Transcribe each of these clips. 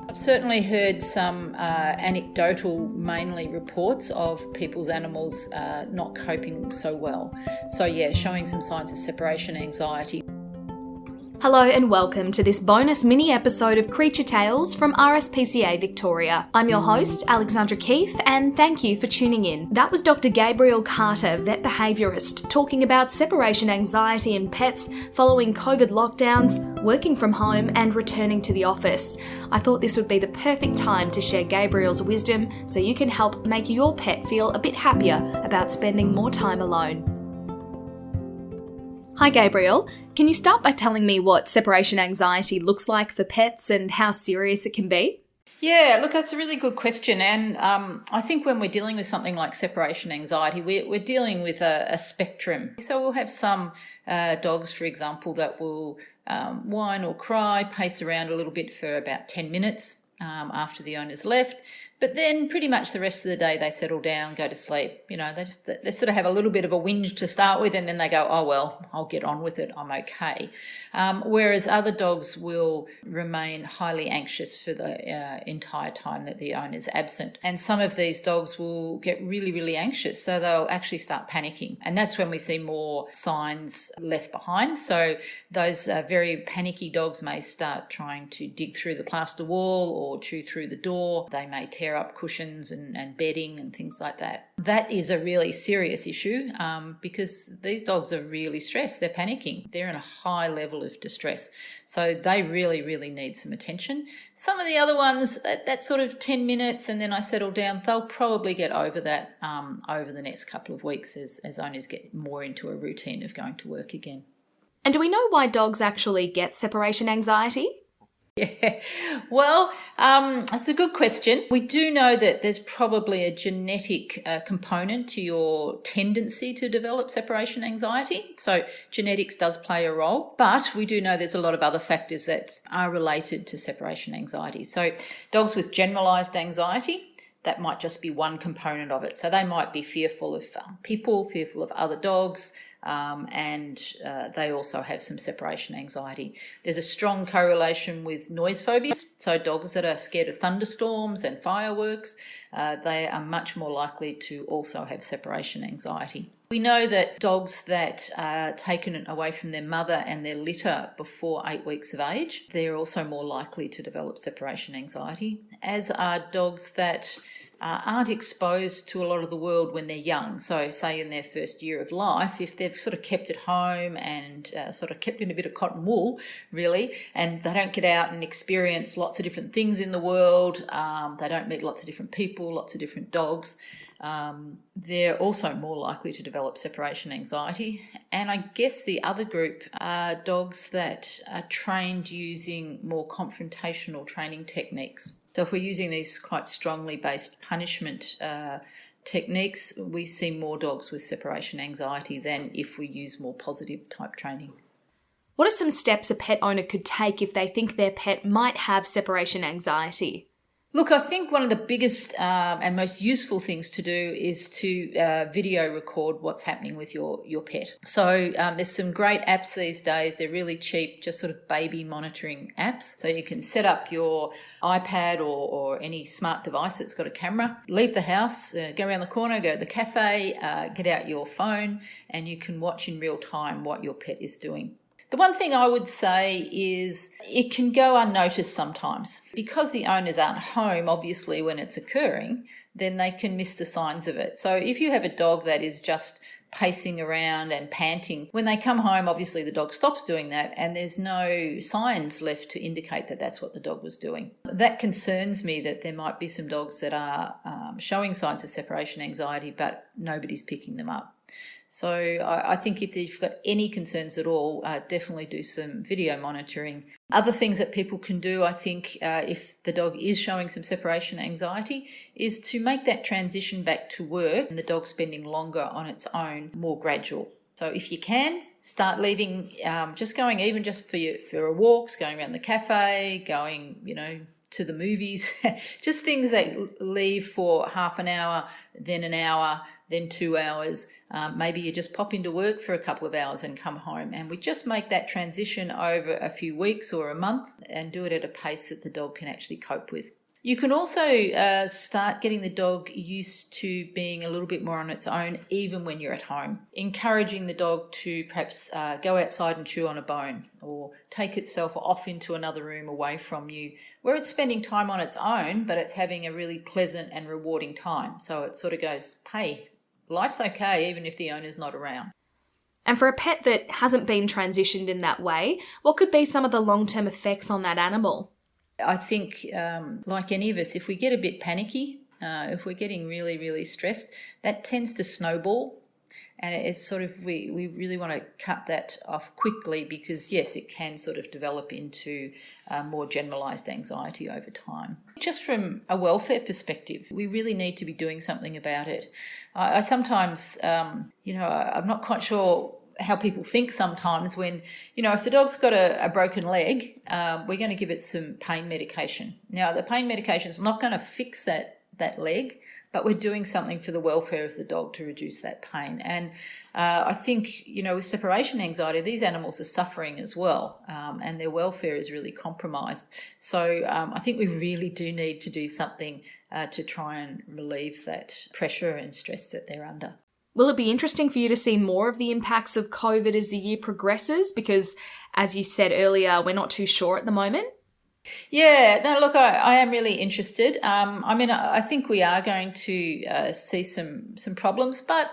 I've certainly heard some anecdotal, mainly reports of people's animals not coping so well. So yeah, showing some signs of separation anxiety. Hello and welcome to this bonus mini episode of Creature Tales from RSPCA Victoria. I'm your host, Alexandra Keefe, and thank you for tuning in. That was Dr. Gabrielle Carter, vet behaviourist, talking about separation anxiety in pets following COVID lockdowns, working from home and returning to the office. I thought this would be the perfect time to share Gabrielle's wisdom so you can help make your pet feel a bit happier about spending more time alone. Hi Gabrielle, can you start by telling me what separation anxiety looks like for pets and how serious it can be? Yeah, look, that's a really good question. And I think when we're dealing with something like separation anxiety, we're dealing with a spectrum. So we'll have some dogs, for example, that will whine or cry, pace around a little bit for about 10 minutes after the owner's left. But then pretty much the rest of the day they settle down, go to sleep. You know, they sort of have a little bit of a whinge to start with and then they go, oh, well, I'll get on with it. I'm okay. Whereas other dogs will remain highly anxious for the entire time that the owner's absent. And some of these dogs will get really, really anxious. So they'll actually start panicking. And that's when we see more signs left behind. So those very panicky dogs may start trying to dig through the plaster wall or chew through the door. They may tear up cushions and bedding and things like that. That is a really serious issue because these dogs are really stressed. They're panicking. They're in a high level of distress. So they really, really need some attention. Some of the other ones, that sort of 10 minutes and then I settle down, they'll probably get over that over the next couple of weeks as owners get more into a routine of going to work again. And do we know why dogs actually get separation anxiety? Yeah, well, that's a good question. We do know that there's probably a genetic component to your tendency to develop separation anxiety. So genetics does play a role, but we do know there's a lot of other factors that are related to separation anxiety. So dogs with generalized anxiety, that might just be one component of it. So they might be fearful of people, fearful of other dogs, and they also have some separation anxiety. There's a strong correlation with noise phobias. So dogs that are scared of thunderstorms and fireworks, they are much more likely to also have separation anxiety. We know that dogs that are taken away from their mother and their litter before 8 weeks of age, they're also more likely to develop separation anxiety, as are dogs that aren't exposed to a lot of the world when they're young. So say in their first year of life, if they've sort of kept at home and sort of kept in a bit of cotton wool, really, and they don't get out and experience lots of different things in the world, they don't meet lots of different people, lots of different dogs, they're also more likely to develop separation anxiety. And I guess the other group are dogs that are trained using more confrontational training techniques. So if we're using these quite strongly based punishment techniques, we see more dogs with separation anxiety than if we use more positive type training. What are some steps a pet owner could take if they think their pet might have separation anxiety? Look, I think one of the biggest and most useful things to do is to video record what's happening with your pet. So there's some great apps these days. They're really cheap, just sort of baby monitoring apps. So you can set up your iPad or any smart device that's got a camera, leave the house, go around the corner, go to the cafe, get out your phone, and you can watch in real time what your pet is doing. The one thing I would say is it can go unnoticed sometimes. Because the owners aren't home, obviously, when it's occurring, then they can miss the signs of it. So if you have a dog that is just pacing around and panting, when they come home, obviously the dog stops doing that and there's no signs left to indicate that that's what the dog was doing. That concerns me that there might be some dogs that are showing signs of separation anxiety, but nobody's picking them up. So I think if you've got any concerns at all, definitely do some video monitoring. Other things that people can do, I think, if the dog is showing some separation anxiety, is to make that transition back to work and the dog spending longer on its own more gradual. So if you can, start leaving, just going even just for walks, going around the cafe, going, to the movies, just things that leave for half an hour, then an hour, then 2 hours. Maybe you just pop into work for a couple of hours and come home. And we just make that transition over a few weeks or a month and do it at a pace that the dog can actually cope with. You can also start getting the dog used to being a little bit more on its own, even when you're at home. Encouraging the dog to perhaps go outside and chew on a bone, or take itself off into another room away from you, where it's spending time on its own, but it's having a really pleasant and rewarding time. So it sort of goes, hey, life's okay, even if the owner's not around. And for a pet that hasn't been transitioned in that way, what could be some of the long-term effects on that animal? I think, like any of us, if we get a bit panicky, if we're getting really, really stressed, that tends to snowball. And it's sort of, we really want to cut that off quickly, because, yes, it can sort of develop into more generalised anxiety over time. Just from a welfare perspective, we really need to be doing something about it. I sometimes, I'm not quite sure how people think sometimes when, if the dog's got a broken leg, we're going to give it some pain medication. Now, the pain medication is not going to fix that leg, but we're doing something for the welfare of the dog to reduce that pain. And I think, with separation anxiety, these animals are suffering as well, and their welfare is really compromised. So I think we really do need to do something to try and relieve that pressure and stress that they're under. Will it be interesting for you to see more of the impacts of COVID as the year progresses? Because, as you said earlier, we're not too sure at the moment. Yeah, no, look, I am really interested. I think we are going to see some problems, but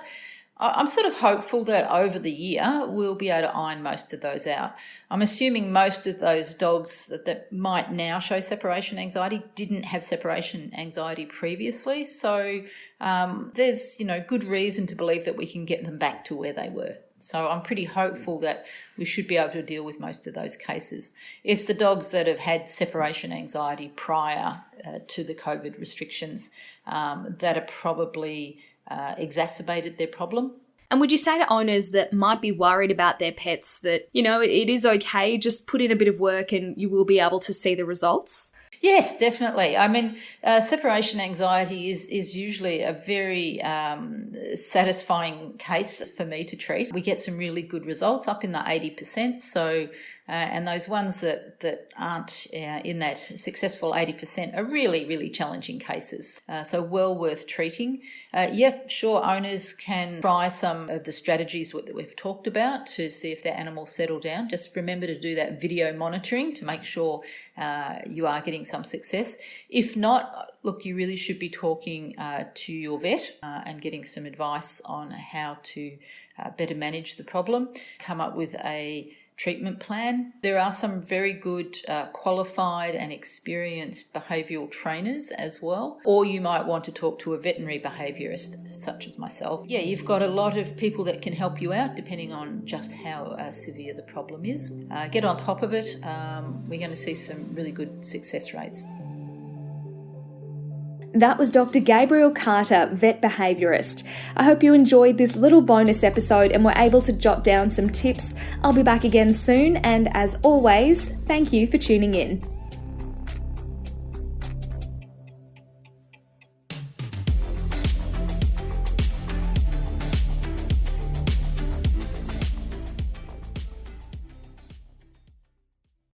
I'm sort of hopeful that over the year we'll be able to iron most of those out. I'm assuming most of those dogs that might now show separation anxiety didn't have separation anxiety previously. So there's, good reason to believe that we can get them back to where they were. So I'm pretty hopeful that we should be able to deal with most of those cases. It's the dogs that have had separation anxiety prior to the COVID restrictions that are probably exacerbated their problem. And would you say to owners that might be worried about their pets that, it is okay, just put in a bit of work and you will be able to see the results? Yes, definitely. Separation anxiety is usually a very satisfying case for me to treat. We get some really good results, up in the 80%. So, and those ones that aren't in that successful 80% are really, really challenging cases. So well worth treating. Sure, owners can try some of the strategies that we've talked about to see if their animals settle down. Just remember to do that video monitoring to make sure you are getting some success. If not, look, you really should be talking to your vet and getting some advice on how to better manage the problem. Come up with a treatment plan. There are some very good qualified and experienced behavioural trainers as well, or you might want to talk to a veterinary behaviourist such as myself. Yeah, you've got a lot of people that can help you out depending on just how severe the problem is. Get on top of it. We're going to see some really good success rates. That was Dr. Gabrielle Carter, vet behaviourist. I hope you enjoyed this little bonus episode and were able to jot down some tips. I'll be back again soon, and as always, thank you for tuning in.